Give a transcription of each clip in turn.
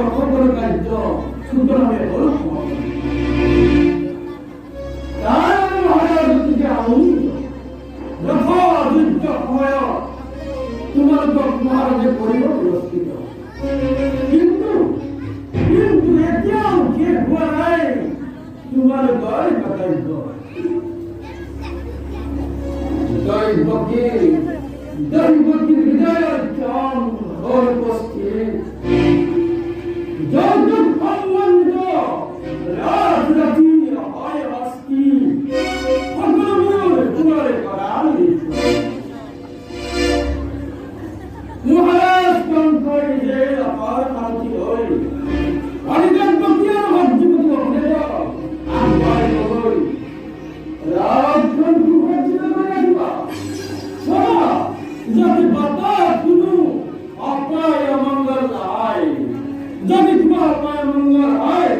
খবর কার্য সুতরাং হল তোমার মহারাজের পরিবার পুরস্কৃত কিন্তু কিন্তু এতিয়াও কে হওয়া নাই তোমার দয় কর্তব্য দৈবকীর হৃদয়ের চান ঘোর উপস্থিত যৌতুক সম্বন্ধ রাজরাতি হয় অস্তি সকল তোমার করার মহারাজ কণ্ঠই যে অপার শান্তি হই অনিজন প্রক্রিয়ার মধ্যবর্তী হয়ে যাও আম্বাই হই রাজকণ্ঠ বঞ্চিত করে রাখিবা শোনা যদি বাতাস শুনু অপায় অমঙ্গল হয় যদি তোমার অপায় অমঙ্গল হয়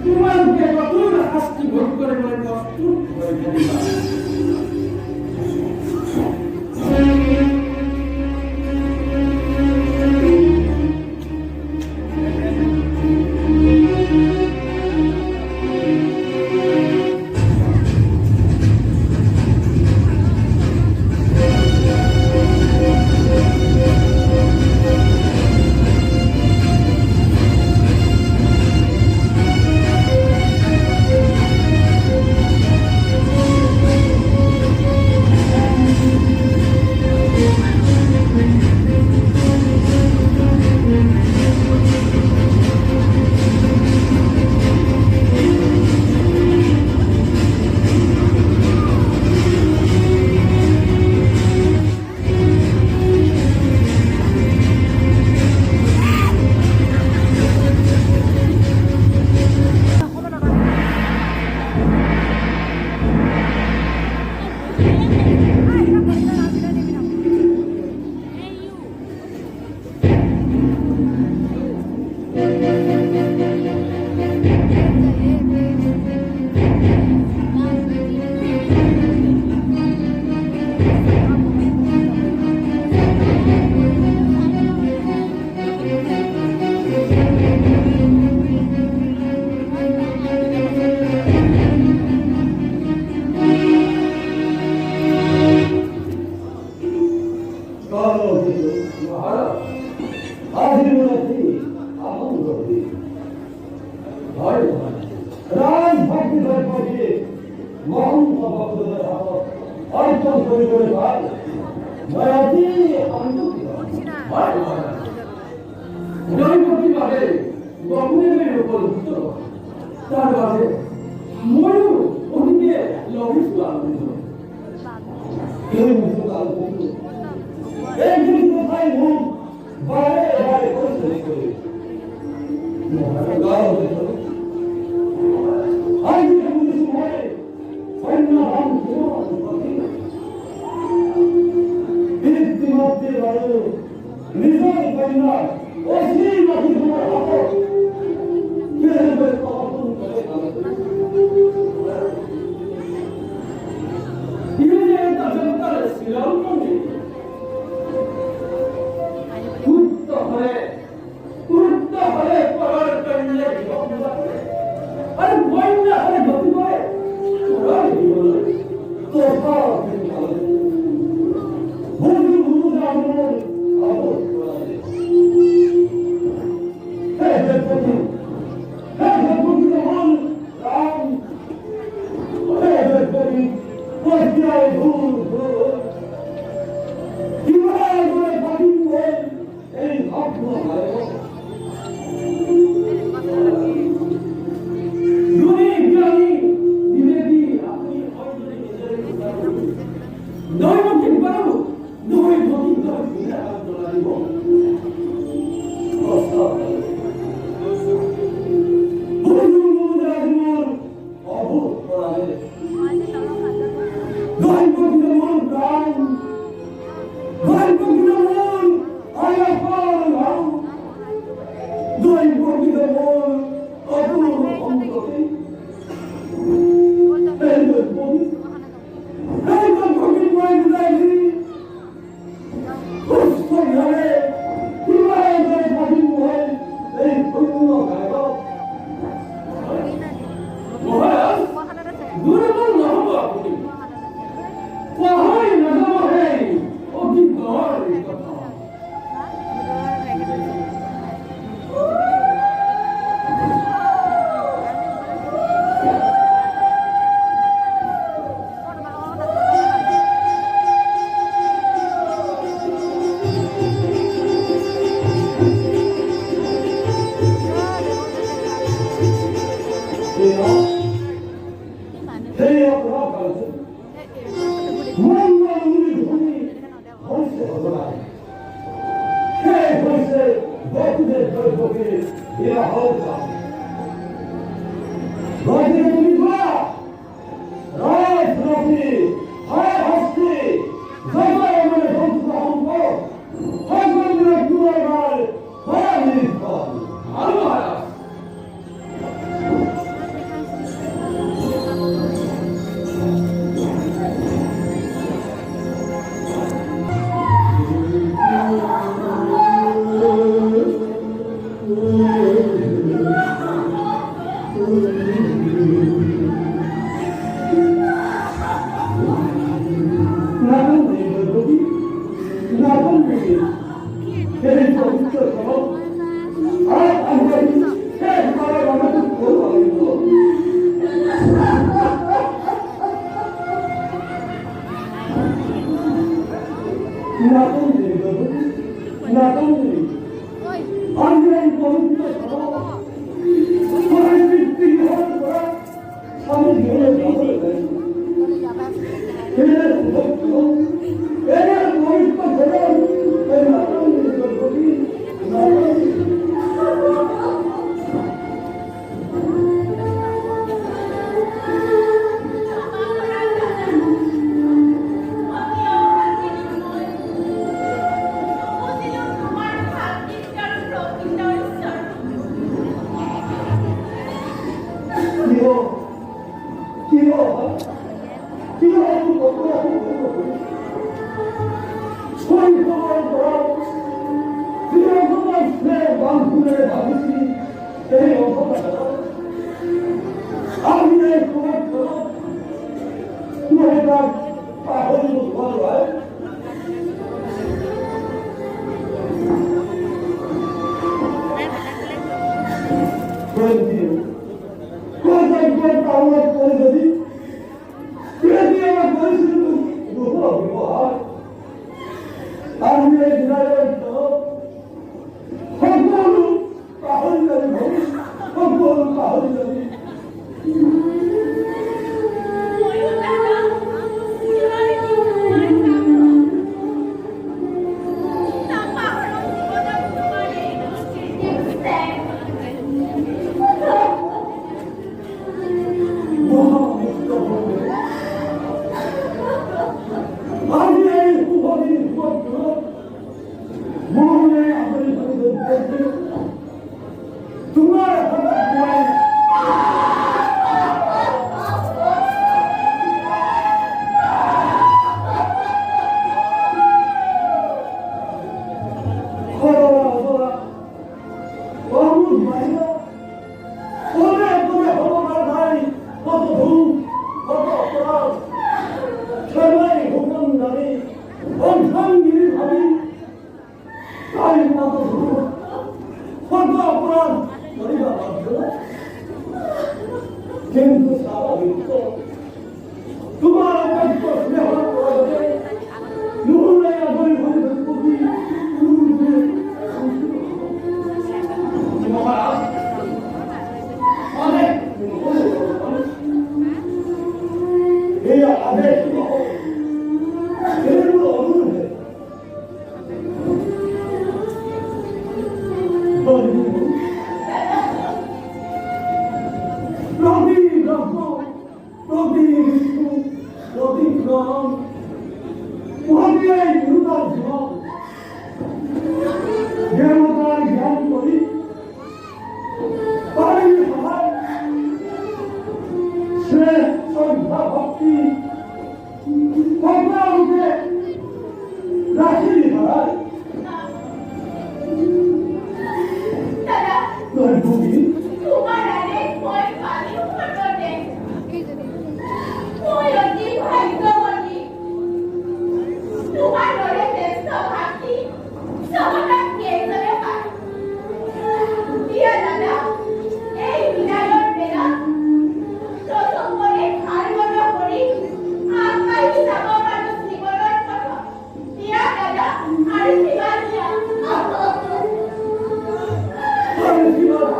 তোমাকে কঠোর শাস্তি ভোগ করে বলে প্রস্তুত হয়ে ফেলিবা সেই অপরাধ আছে মঙ্গলগুলি ভূমি হয়েছে ভগবান সে হয়েছে ভক্তদের দৈবকে এরা হোক রাজে তুমি রাজ রবি হায় হস্তি জয় মানে ভক্ত অঙ্ক ভগবানের দুয়ার হায় নির্ভর আলো হায়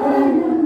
Thank you.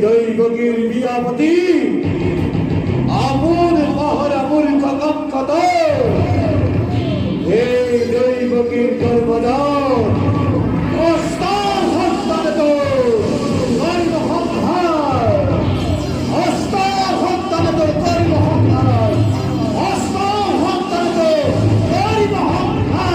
দৈবগীর বিয়াপতি আমুর মহরামুর কদম কত হে দৈবগীর গর্বদান অস্তার হস্তানে তো কর্ম সংহার অস্তার হস্তানে তো কর্ম সংহার অস্তার হস্তানে তো কর্ম সংহার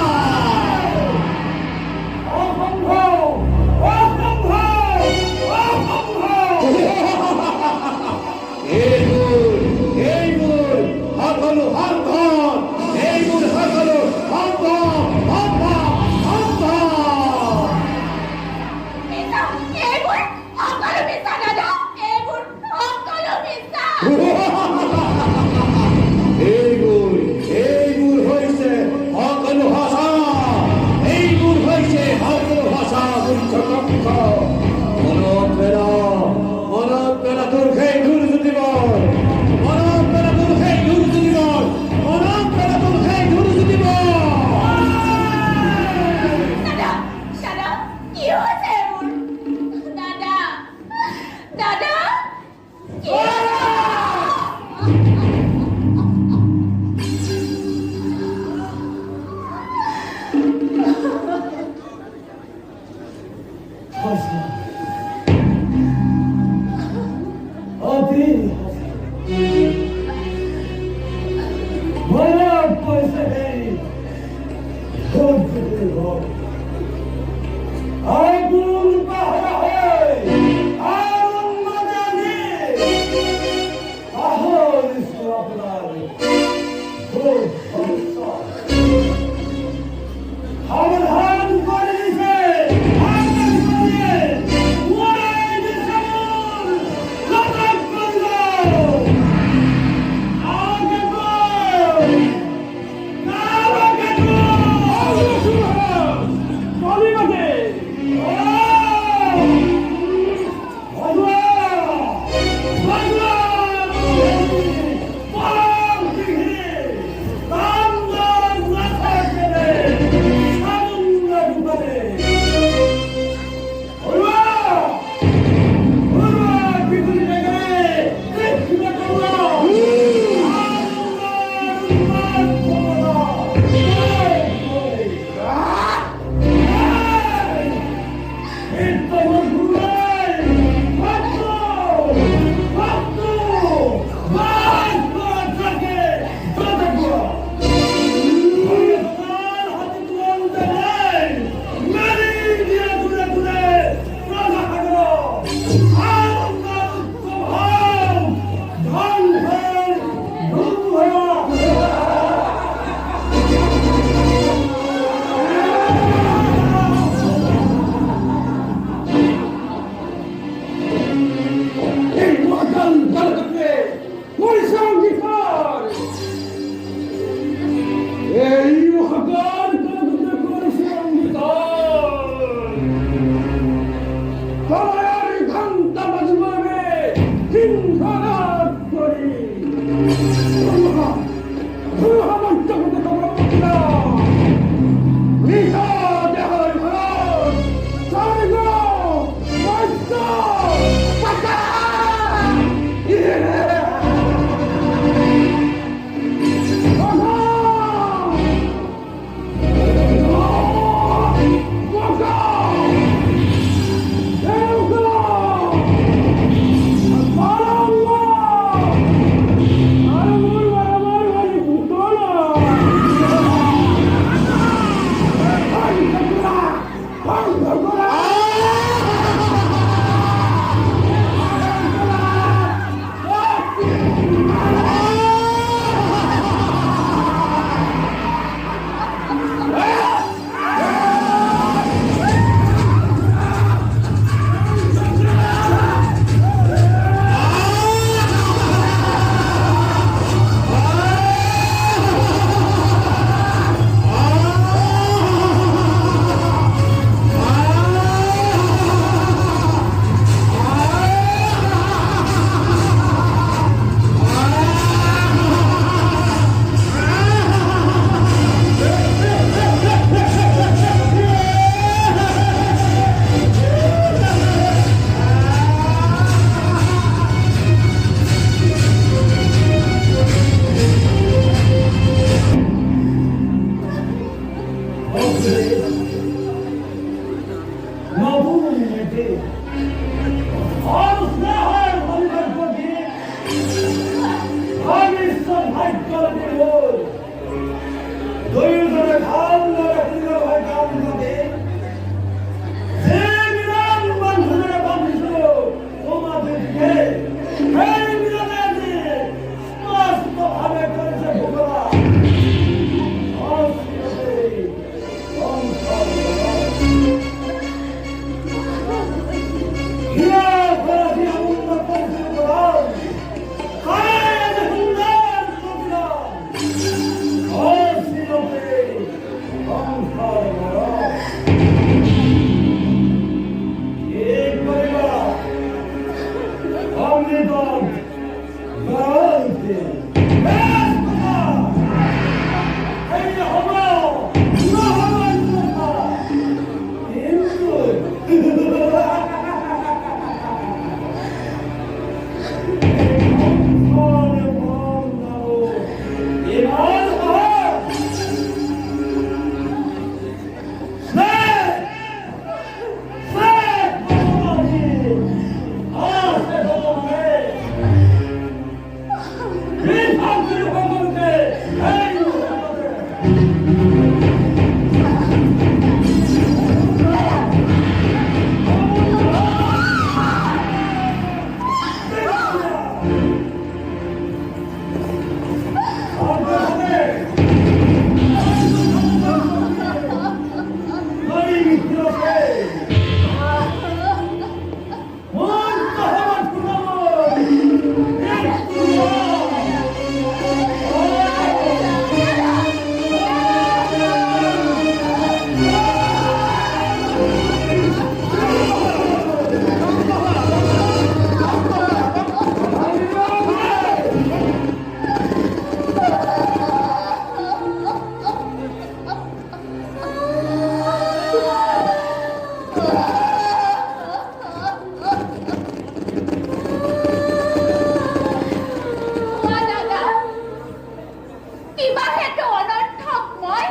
কিবা হেতু অনৰ্থক মই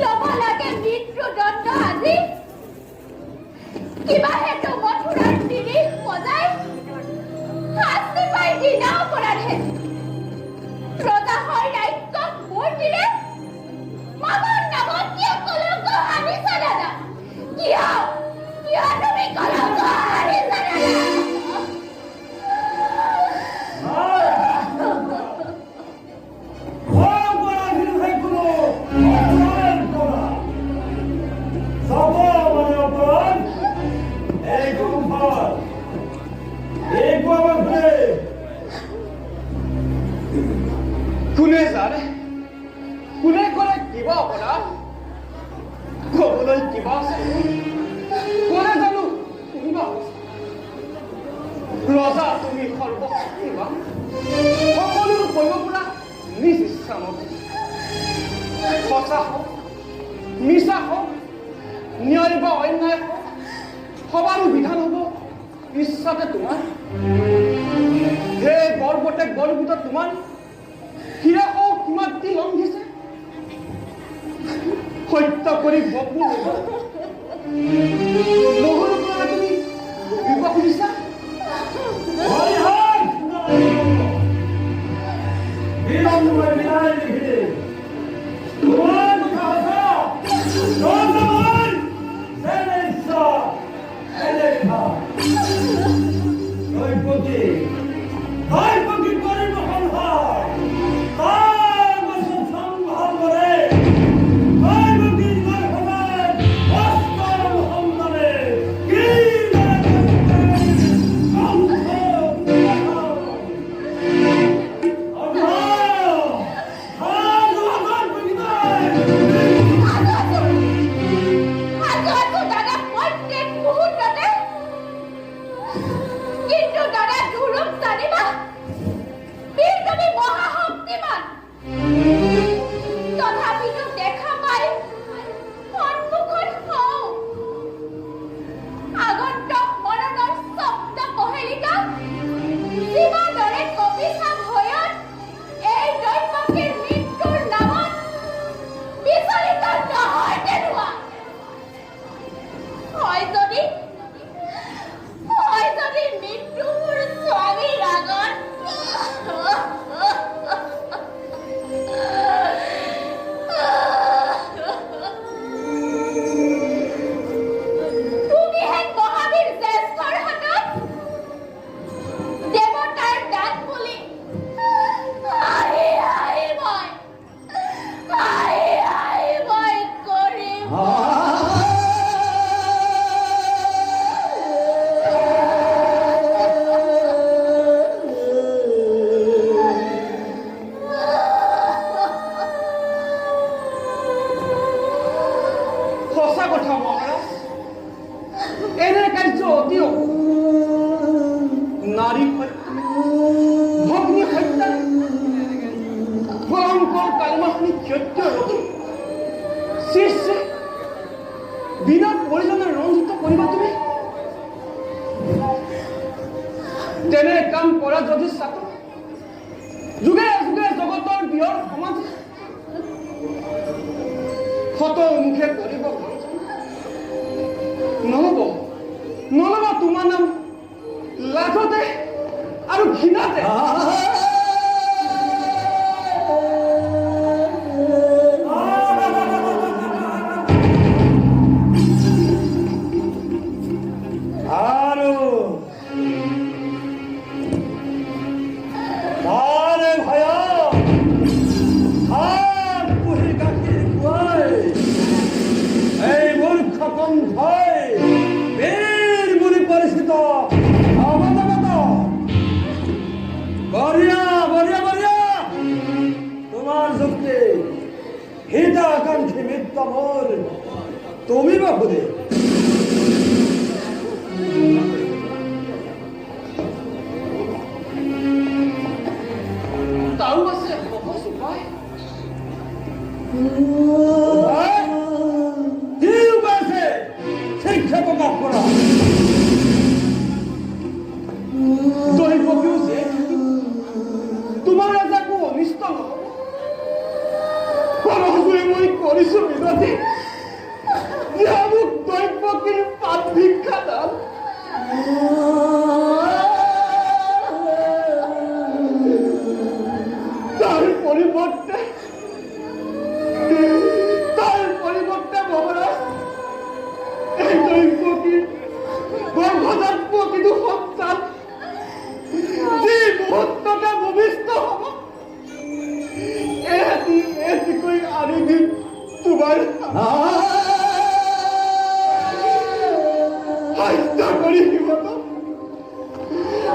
ল'ব লাগে মৃত্যুদণ্ড আজি কিবা হেতু মথুৰাৰ তিৰিশ বজাই শাস্তি পাই দিনা অপৰাধে ৰজা হয় ৰাজ্যক মূৰ্তিৰে মামৰ নামত কিয় কলংক আনিছা দাদা কিয় কিয় তুমি কলংক আনিছা দাদা কোনে জানে কোনে কৰে কিবা অপৰাধ ক'বলৈ কিবা আছে কোনে জানো কোনোবা ৰজা তুমি সৰ্বশক্তিমান সকলো কৰিব পৰা নিজ ইচ্ছামতে সঁচা হওক মিছা হওক ন্যায় বা অন্যায় হওক সবাৰো বিধান হ'ব ইচ্ছাতে তোমাৰ সেই বৰপতেক বৰগীতত তোমাৰ হিৰা হওক কিমাত্তি লংঘিছে সত্য কৰি বকু নহৰু পৰা তুমি বিবাহ খুজিছা তুমি বাবুদে তাও আছে সহজ উপায় কি উপায় আছে শিক্ষা প্রকাশ করা দৈবকেও যে তোমার রাজাকো অনিষ্ট নহব ভুল মই কৰিছো মিনতি যে মোক দৈৱকীৰ পাত ভিক্ষা দান তাৰ পৰিৱৰ্তে মহাৰাজ এই দৈৱকীৰ গৰ্ভজাত প্ৰতিটো সন্তান যি মুহূৰ্ততে ভূমিষ্ঠ হ'ব এটিকৈ আনি দিম তোমাৰ হত্যা কৰি সিহঁত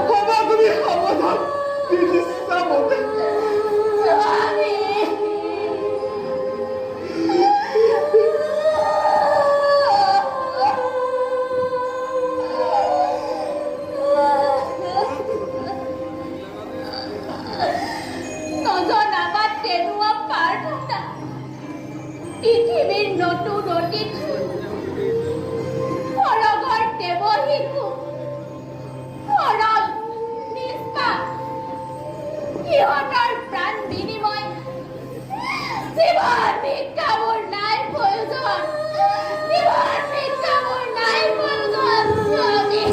হবা তুমি সাৱধান ইচ্ছা মতে পৃথিবীৰ নতুন অতিথি সৰগৰ দেৱ শিশু সৰল নিষ্পাপ সিহঁতৰ প্ৰাণ বিনিময় জীৱন ভিক্ষা মোৰ নাই প্ৰয়োজন জীৱন ভিক্ষা মোৰ নাই প্ৰয়োজন স্বামী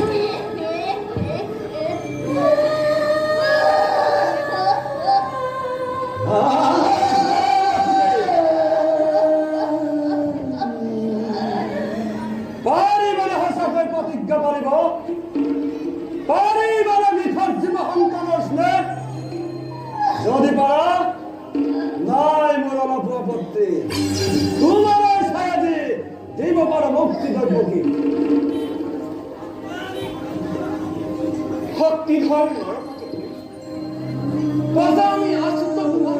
প্ৰতিজ্ঞা পাৰিব পাৰিবাৰে নিথৰ জীৱ সন্তানৰ স্নেহ যদি পাৰা নাই মোৰ অলপ আপত্তি তোমাৰ ছায়া দি দিব পাৰা মুক্তি দৈৱকী শক্তিধৰ বজা আমি আছো তো তোমাৰ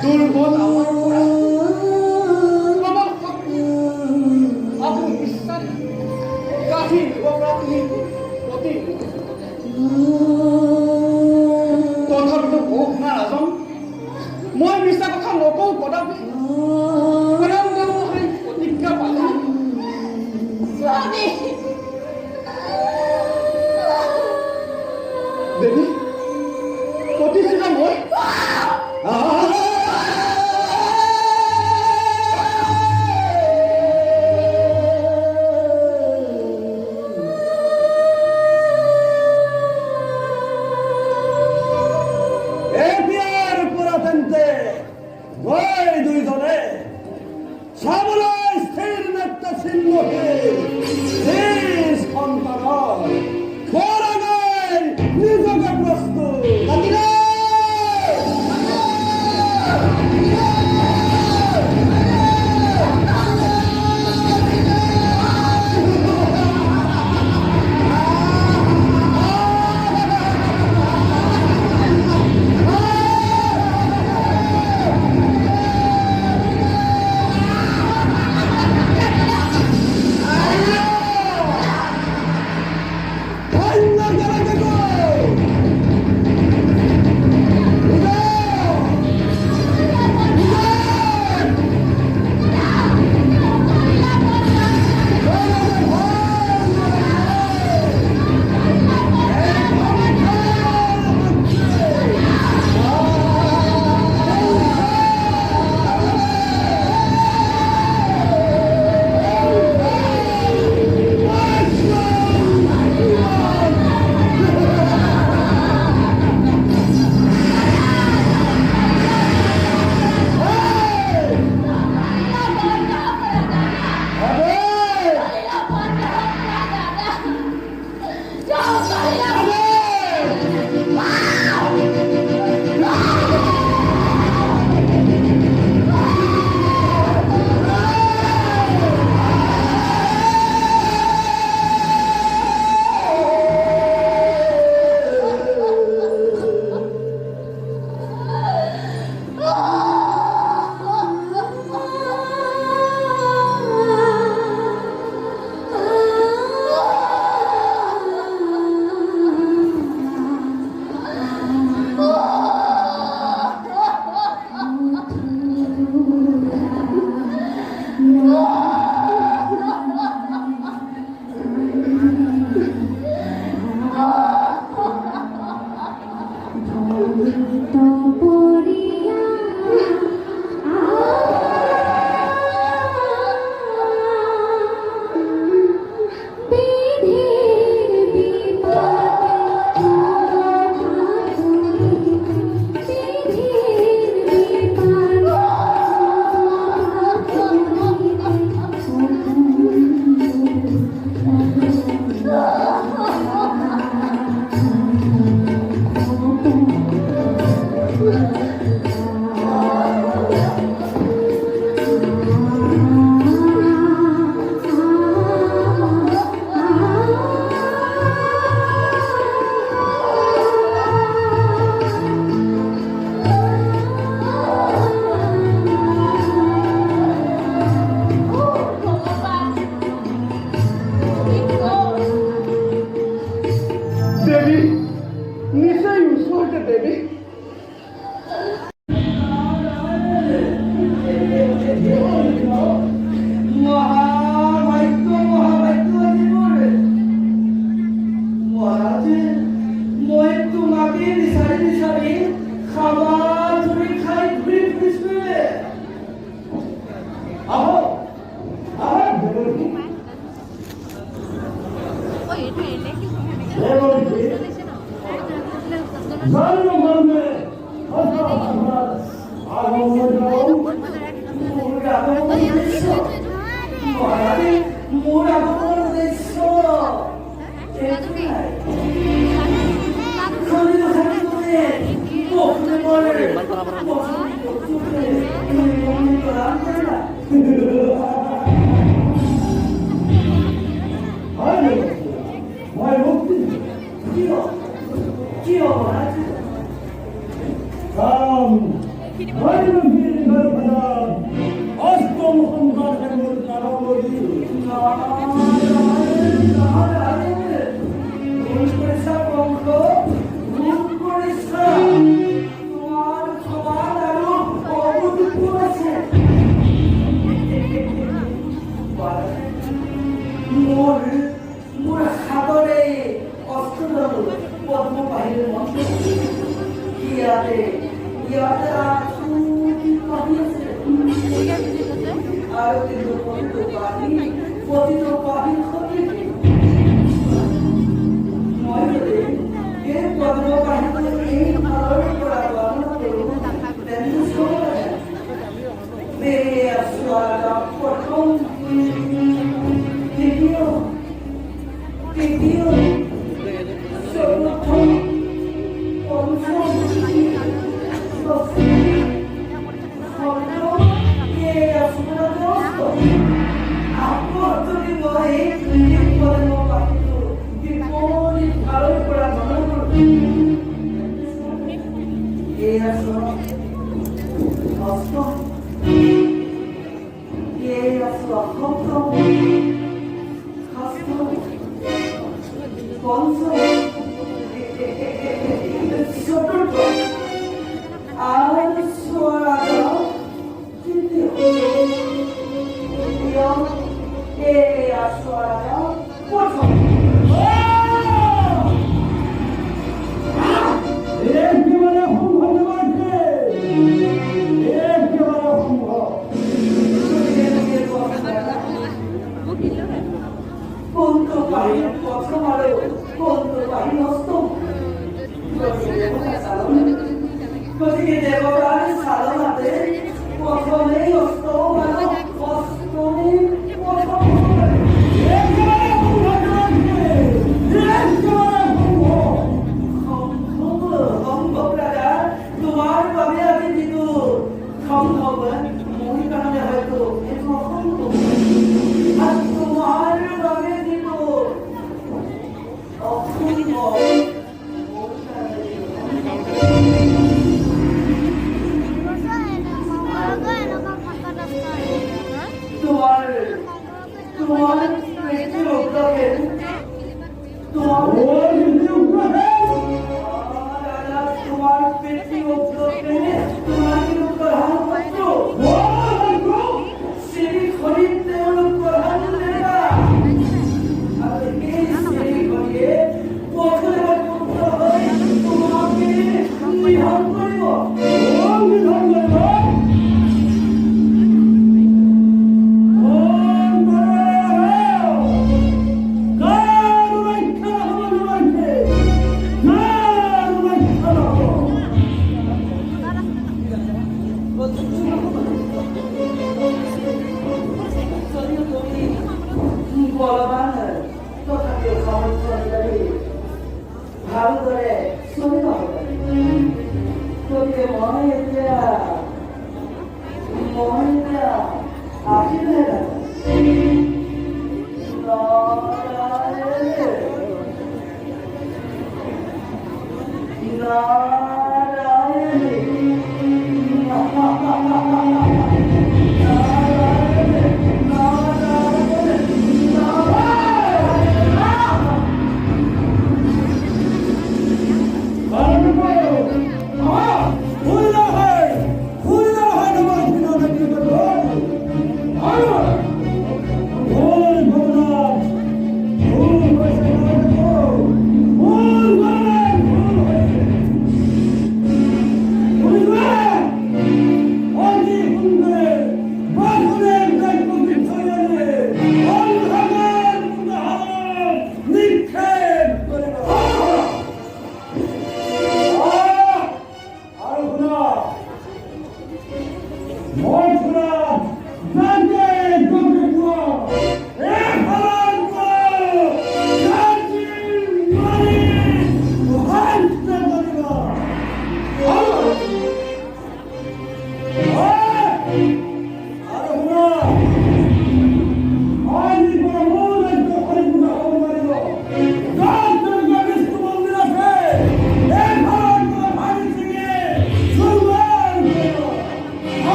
দুৰ্বল আমাৰ পৰা আমাৰ শক্তি আপুনি বিশ্বাস কাঠি আপুনি অতি তথাপিতো ভোগ না নাজান মই মিছা কথা নকওঁ কদাপি প্ৰতিজ্ঞা পালো স্বামী দেৱী প্ৰতিষ্ঠিত মই দুইজনে চাবলৈ স্থিৰ নেত্ৰচিহ্ন সন্তানৰ নিজকে প্ৰস্তুত উদ্দেশ্য মহারানী মোর আগমন উদ্দেশ্য খলিল খাতুনে পক্ষে বলে প্রদান করে না কি অপরাধ Ganja!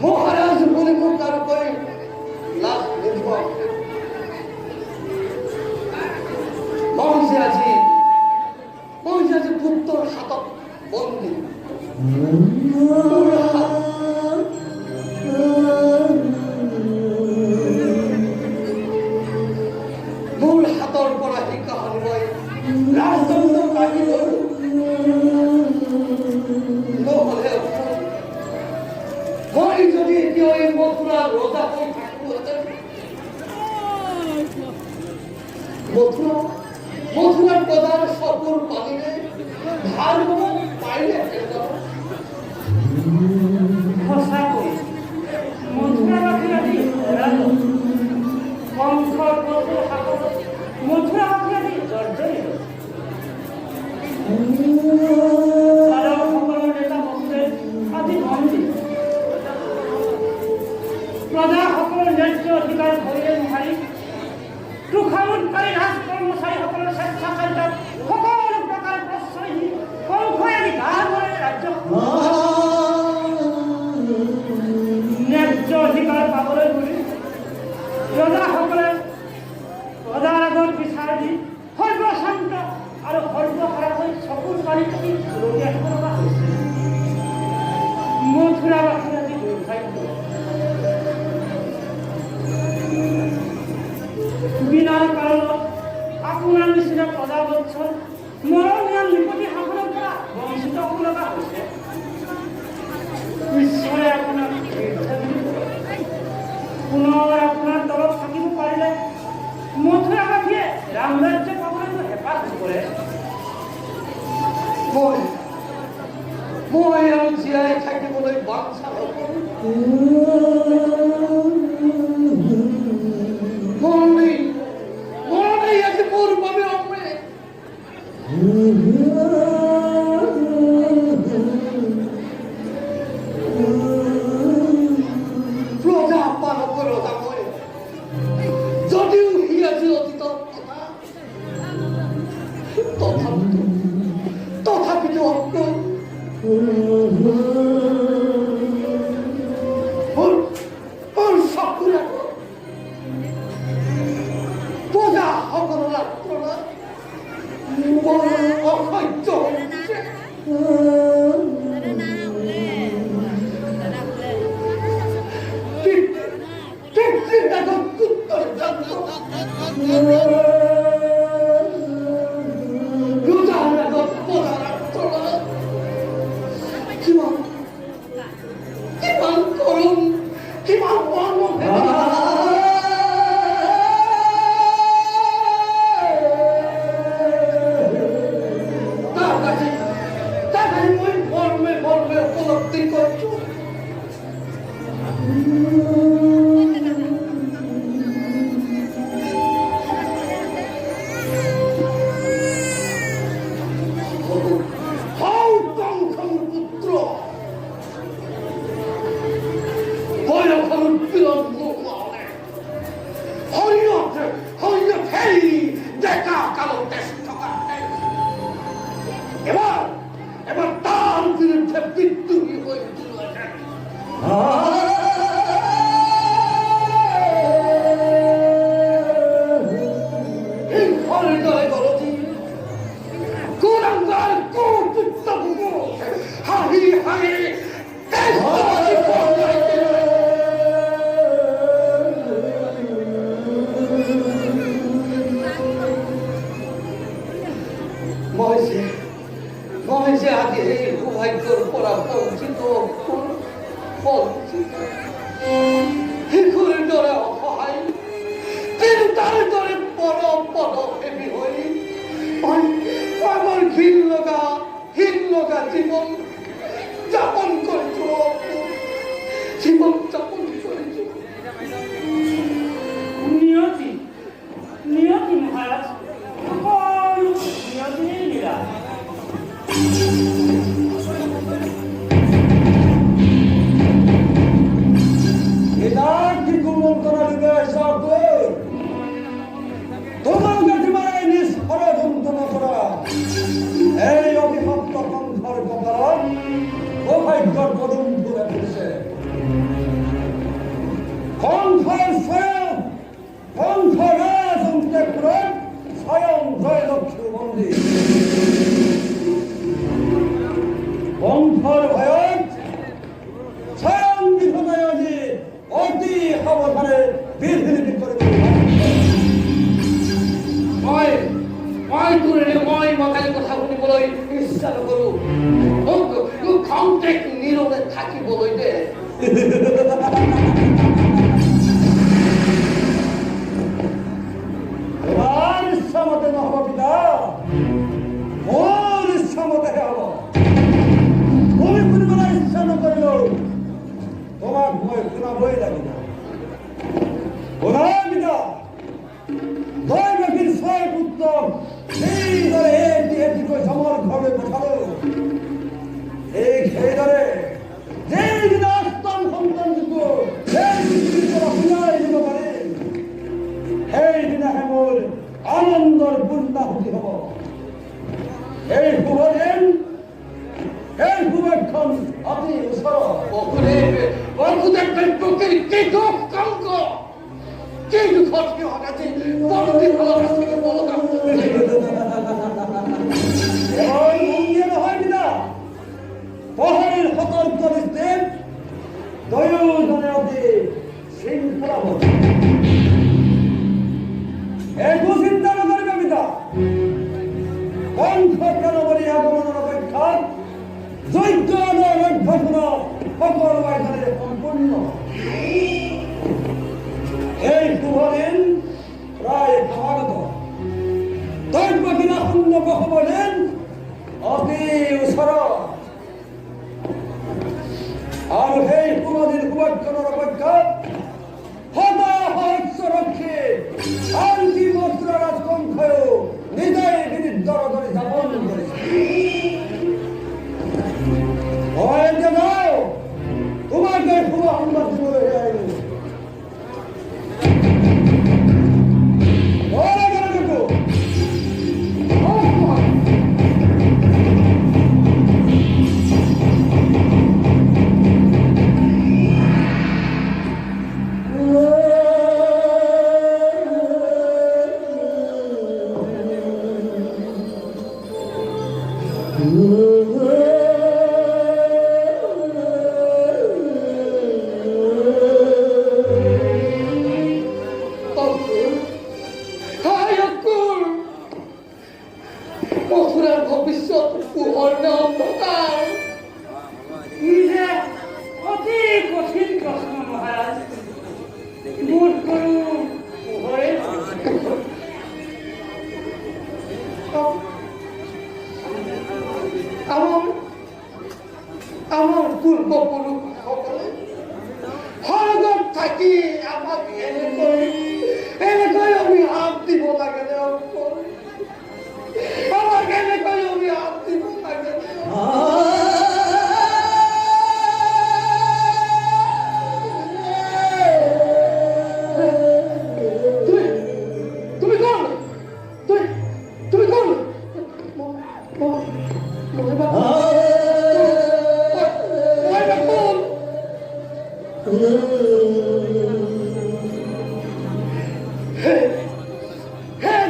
মহারাজ বলি মোক তারপরে লাভ দেব মহিষে আজি পুত্ৰৰ হাতত বন্দী মোৰ হাতৰ পৰা শিকা শুনিবই ৰাজদণ্ড কাঢ়ি ললো নহলে মই যদি এতিয়া এই মথুৰাৰ ৰজা হৈ থাকিলোহেঁতেন মথুৰাৰ প্ৰজাৰ চকুৰ পানীৰে ভাল হ'ব পাৰিলে সঁচাকৈ মথুৰাবাসী আজি কংসৰ প্ৰভুৰ হাতত মথুৰাবাসী আজি জৰ্জৰিত সকলৰ নেতা মন্ত্ৰী আজি বন্দী প্ৰজাসকলৰ ন্যায্য অধিকাৰ ধৰিলে নোৱাৰি তুষাৰোৎকাৰী ৰাজ কৰ্মচাৰীসকলৰ স্বেচ্ছাচাৰিতাত সকলো প্ৰকাৰ প্ৰশ্ৰয় দি কংসই আজি গাঁৱৰে ৰাজ্যখন ন্যায্য অধিকাৰ পাবলৈ বুলি প্ৰজাসকলে প্ৰজাৰ আগত বিচাৰ দি সৰ্বশান্ত আৰু সৰ্বসাৰা হৈ চকুৰ পানী কাটি লুটিয়াই থব লগা হৈছে মথুৰাবাসী আজি দুৰ্ভাগ্য বিনা কাৰণত আপোনাৰ নিচিনা প্ৰজাবৎসল মৰমীয়া নিপতি শাসনৰ পৰা বঞ্চিত হ'ব লগা হৈছে ঈশ্বৰে আপোনাক পুনৰ আপোনাৰ তলত থাকিব পাৰিলে মথুৰাবাসীয়ে ৰামৰাজ্য পাবলৈ হেঁপাহ কৰে মই আৰু জীয়াই থাকিবলৈ বাঞ্ছা নকৰোঁ মৰণেই আজি মোৰ বাবে অমৃত প্ৰজা পালকৰ ৰজা মই যদিও সি আজি অতীতৰ কথা তথাপিতো কিমান মৰ্ম তার কাছে মই মর্মে মর্মে উপলব্ধি করছো এবার তার বিরুদ্ধে বিদ্রোহী হয়েছিল এই হরিদয় গলতি কুরঙ্গার কুপুত্র হাহি হাহি মহেশে আগে এই সৌভাগ্যর পরা বঞ্চিত শিশুর দরে অসহায় চিন্তার দরে পদক্ষেপী হই আমার ঘিন লগা জীবন যাপন করেছ নিয়তি নিয়তি মহারাজ নিয়তি লীলা এটা কি কোমল করা দিবে শব্দ তোমার কাছে মানে নিষ্ফল যন্ত্রণা করা এই অভিভক্ত কণ্ঠর কপাল সৌভাগ্যর কদম তুলে ফেলেছে কণ্ঠের স্বয়ং কণ্ঠ রাজ অন্তঃপুরের স্বয়ং জয়লক্ষ্মী মন্দির কণ্ঠর ভয়ত স্বয়ং বিধবায়ী অতি সাবধানে বিধি করে মই মতালি কথা শুনিবলৈ ইচ্ছা নকৰো মোক খন্তেক নীৰৱে থাকিবলৈ দে তোমাৰ ইচ্ছা মতে নহব পিতা মোৰ ইচ্ছা মতেহে হব তুমি শুনিবলৈ ইচ্ছা নকৰিলেও তোমাক মই শুনাবই লাগিব শুনা পিতা দৈবকীৰ ছয় পুত্ৰ সেইদৰে এটিকৈ জমৰ ঘৰলৈ পঠালো সেইদৰে যেইদিনা অষ্টম সন্তানটো সেই পৃথিৱীৰ পৰা শুনাই দিব পাৰিম সেইদিনাহে মোৰ আনন্দৰ পূৰ্ণাহুতি হ'ব এই শুভ দিন এই শুভক্ষণ অতি ওচৰত কি দুখ কংক কি দুখত সিহঁত আজি পৰতি ফলৰ থেকে বলকা নহয় পিতা পহৰীৰ সতৰ্ক দৃষ্টিত দুয়োজনে অতি শৃংখলাবদ্ধ একো চিন্তা নকৰিবা পিতা কণ্ঠ প্ৰণৱৰী আগমনৰ অপেক্ষাত যজ্ঞ অভ্যৰ্থনা সকলো আইনে সম্পূৰ্ণ এই শুভ দিন প্ৰায় সমাগত দৈবকীনা সুন্নক শুভ দিন অতি ওচৰত আৰু সেই শুভ দিন শুভক্ষণৰ অপেক্ষাত সদাসহস্ৰৰক্ষী শান্তি মন্ত্ৰ ৰাজকংশয়ো নিজেই বিৰুদ্ধৰ দৰে যাপন কৰিছে মই এতিয়া যাওঁ তোমাকে শুভ সংবাদ দিবলৈ আহিলোঁ থাকি আমাকে এনে কই আমি হাত দিব না কেন আমাকে এনে কই আমি হাত দিব না কেন তুমি কোন তুমি কোন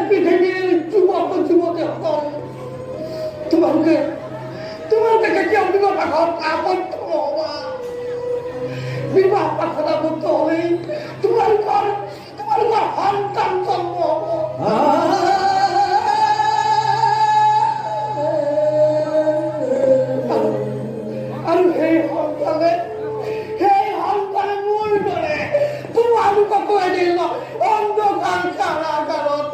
পৃথিবীর যুবক যুবতী তোমাকে কেউ বিবাহ আবদ্ধ হবা বিবাহ পাঠনা করতে হলে তোমার ঘর সন্তান জন্ম আর সেই সন্তানে মূল করে তোমার কত দিল অন্ধকার কারাগারত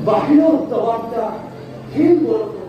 বাহিরেও তোমারটা হিল বলতো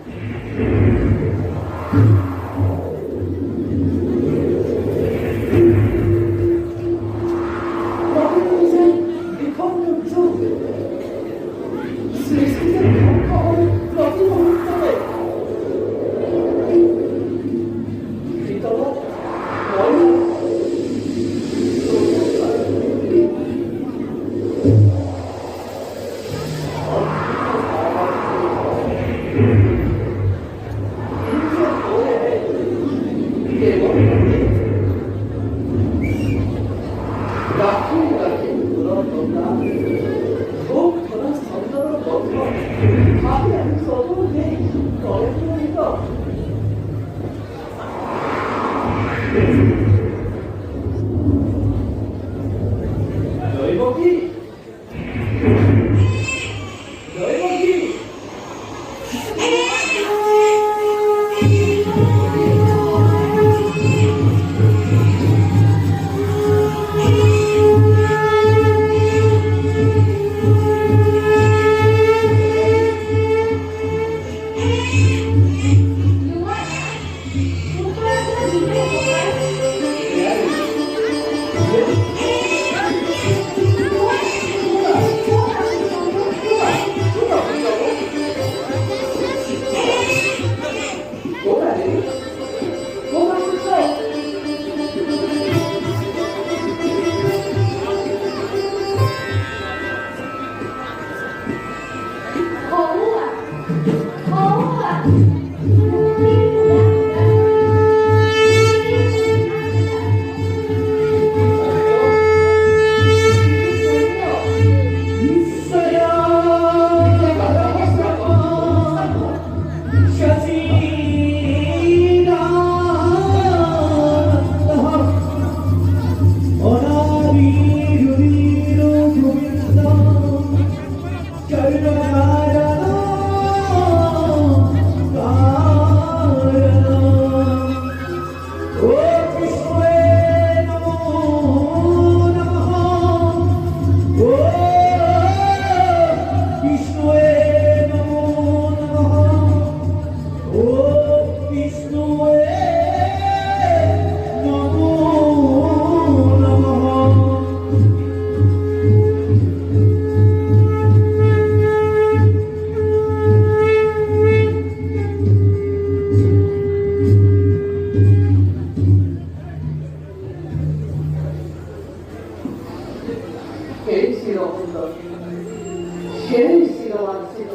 শিরোমাঞ্চিত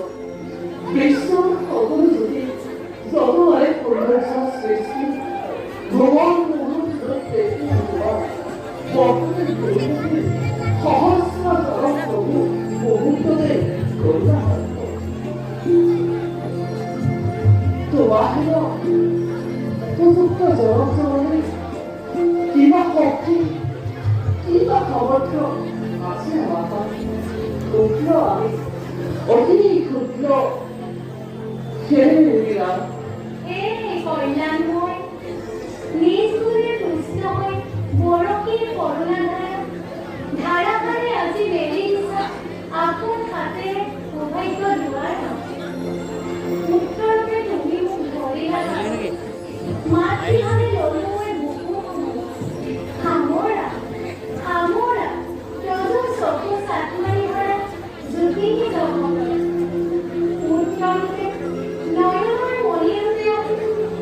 বিশ্ব সকল যদি জনমানে পরিবেশ সৃষ্টি ভ্রমণ মুহূর্ত সহস্র জনক প্রভু মুহূর্ততে করুণা তোমার উপযুক্ত জনক জননী কিবা শক্তি কিবা সামর্থ্য আছে আমার ক্ষুদ্র আমি অতি ক্ষুদ্র সেই লীলা কল্যাণময় নিজ গুণে পুষ্ট হৈ বৰশীৰ কৰুণাধাৰা ধাৰাধাৰে আজি বেলি নিশা আপোন হাতেৰে সৌভাগ্য দুৱাৰ পুত্ৰৰূপে তুমি মোক ধৰিলা মাতৃভাৱে ললো মই বুকু সামৰা সামৰা প্ৰভু চকু চাট মাৰি ভৰা জ্যোতিহী জগতৰ পুত্ৰৰূপে নয়নৰ মণিৰূপে আহি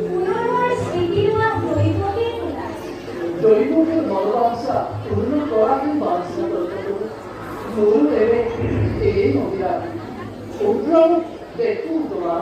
পুনৰবাৰ স্মৃতি লোৱা দৈৱকী তোলা দৈবকে ভালোবাসা পূৰ্ণ কৰাকে বাঞ্ছা কৰতে গুৰু দেবে এই মহিলা উদ্ৰম দেখুন তোমাৰ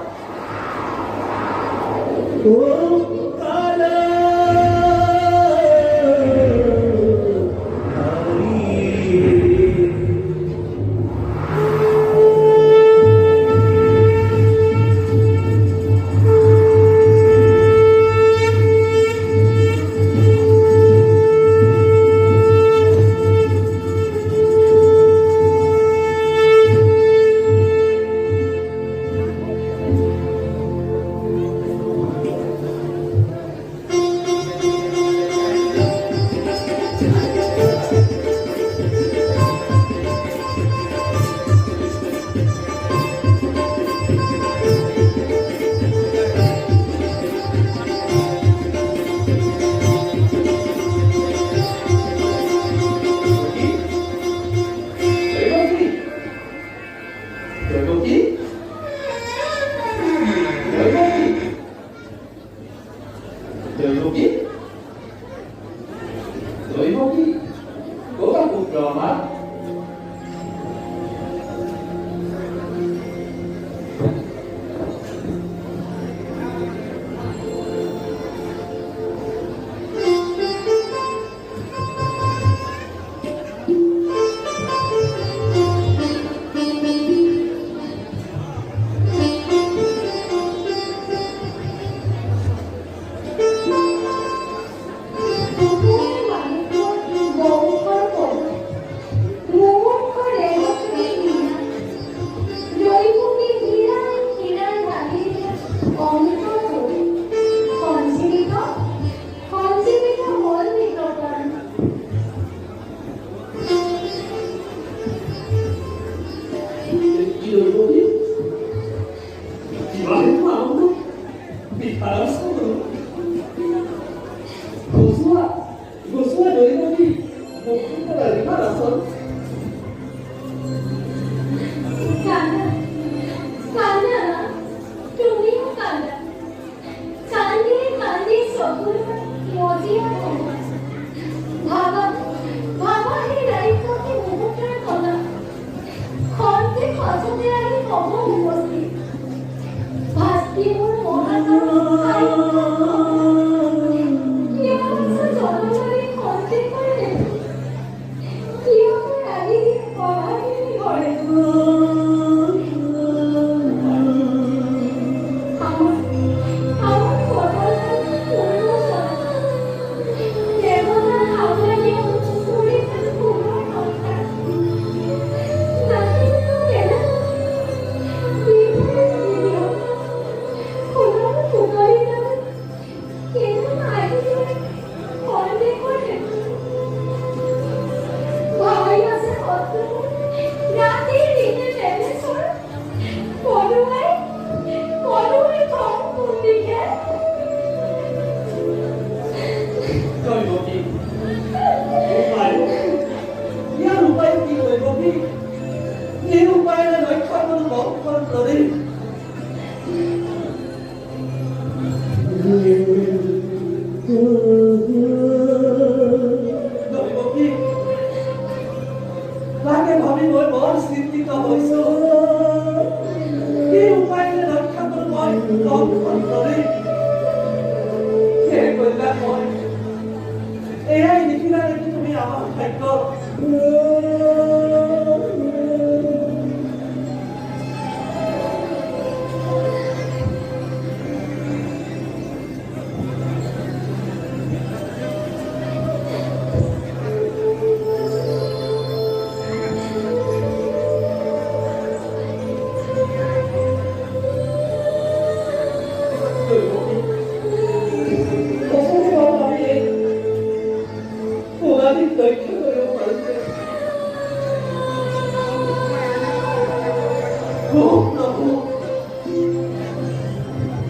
প্ৰভু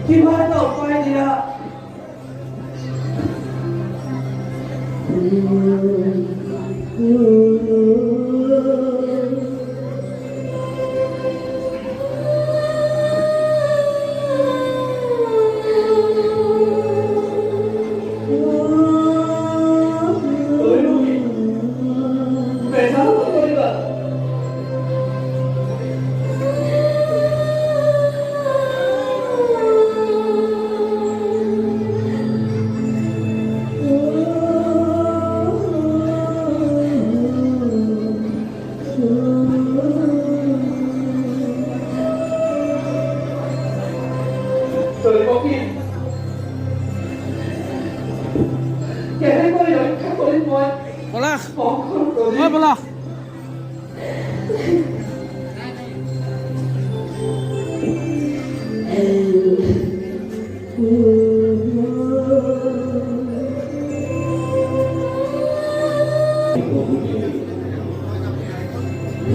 কিবা এটা উপায় দিয়া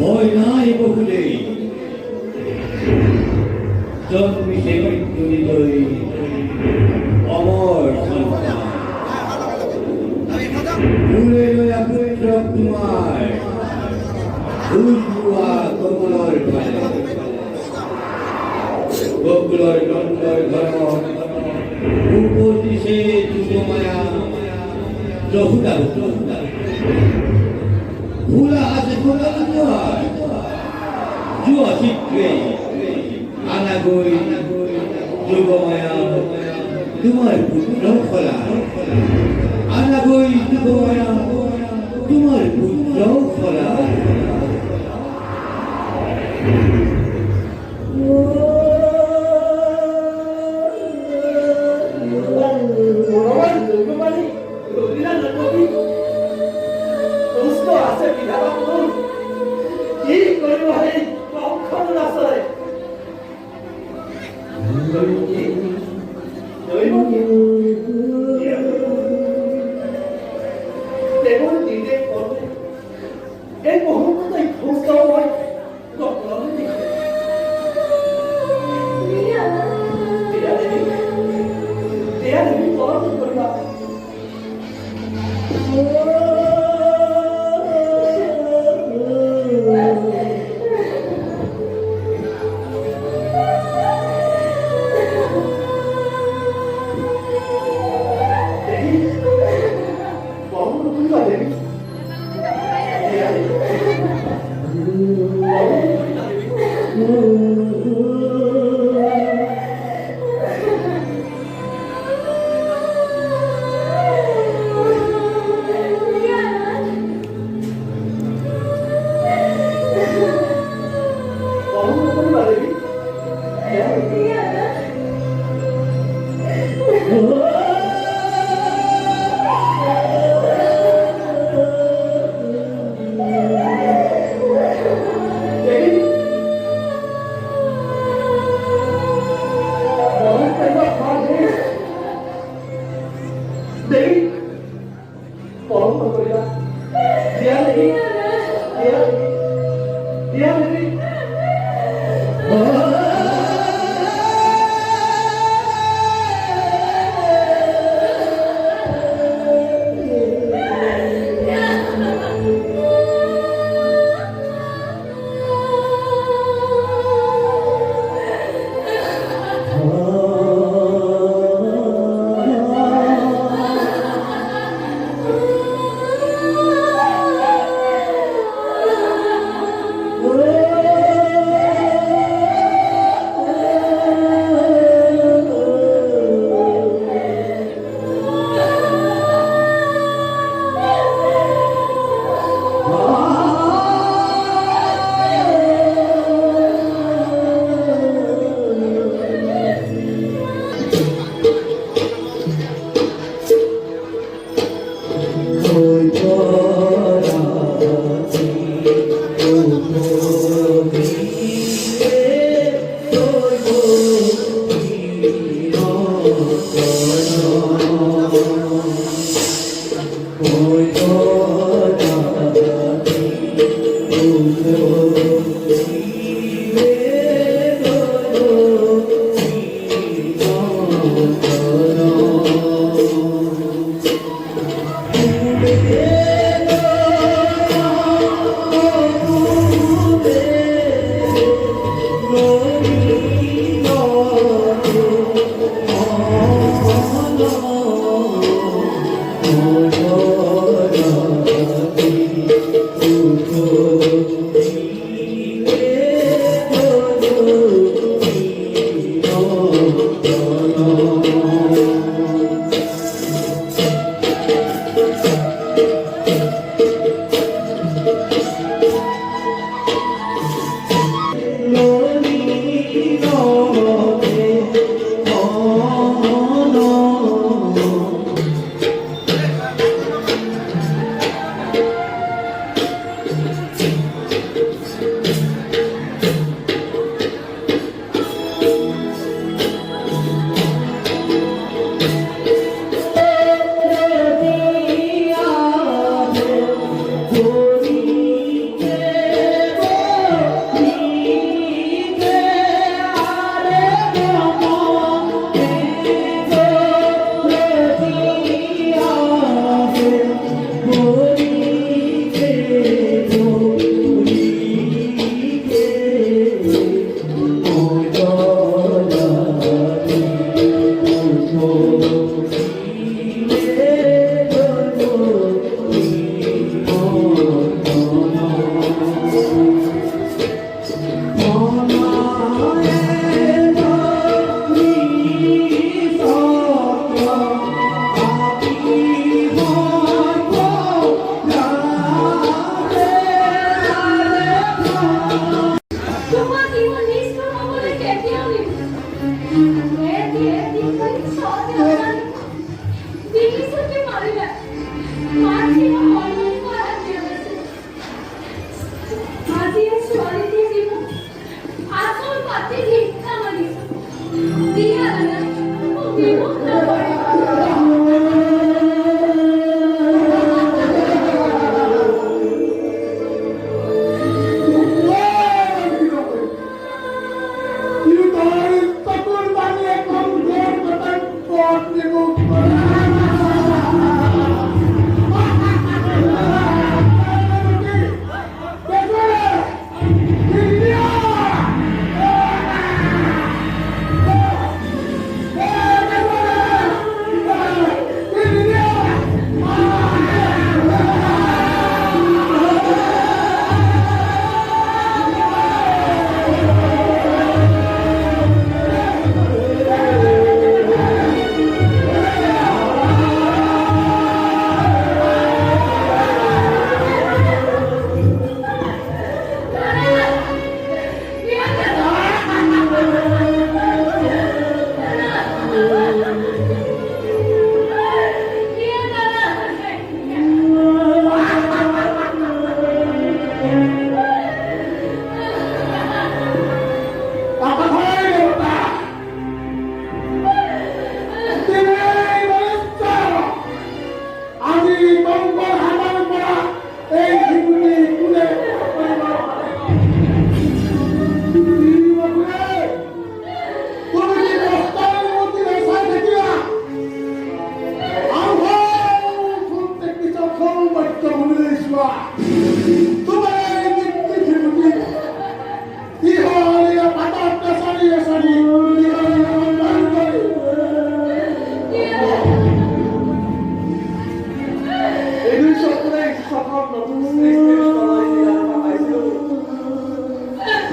ভয় নাই বহুলে জন্মিছে মৃত্যু হৃদয় অমর সন্তান ভুলে লয়া পুত্র তোমার ভুলুয়া কমলর ঘরে গোকুলর নন্দর ঘর উপদিশে যুগমায়া চহুদা ভুলা আছে তোমার যুব চিত্রে আনাগই যুগমায়া তোমার পুত্র ফলা আনাগই যুগমায়া তোমার পুত্র ফলা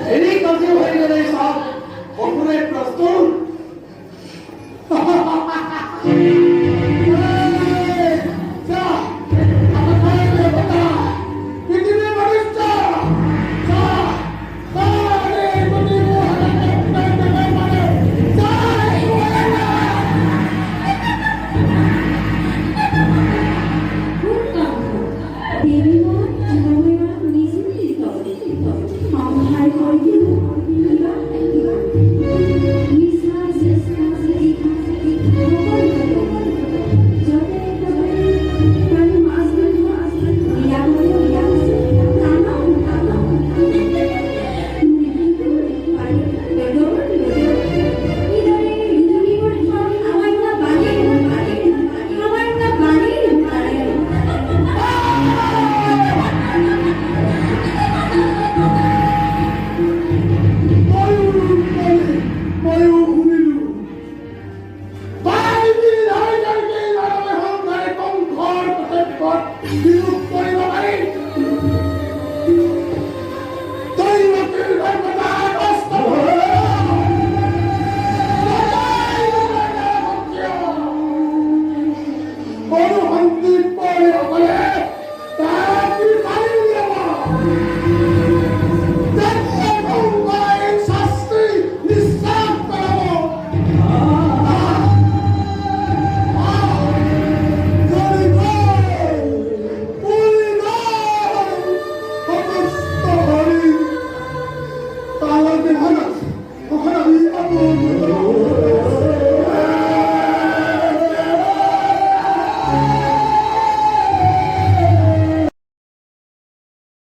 Ele fazia o rei de Rash, o rei prostou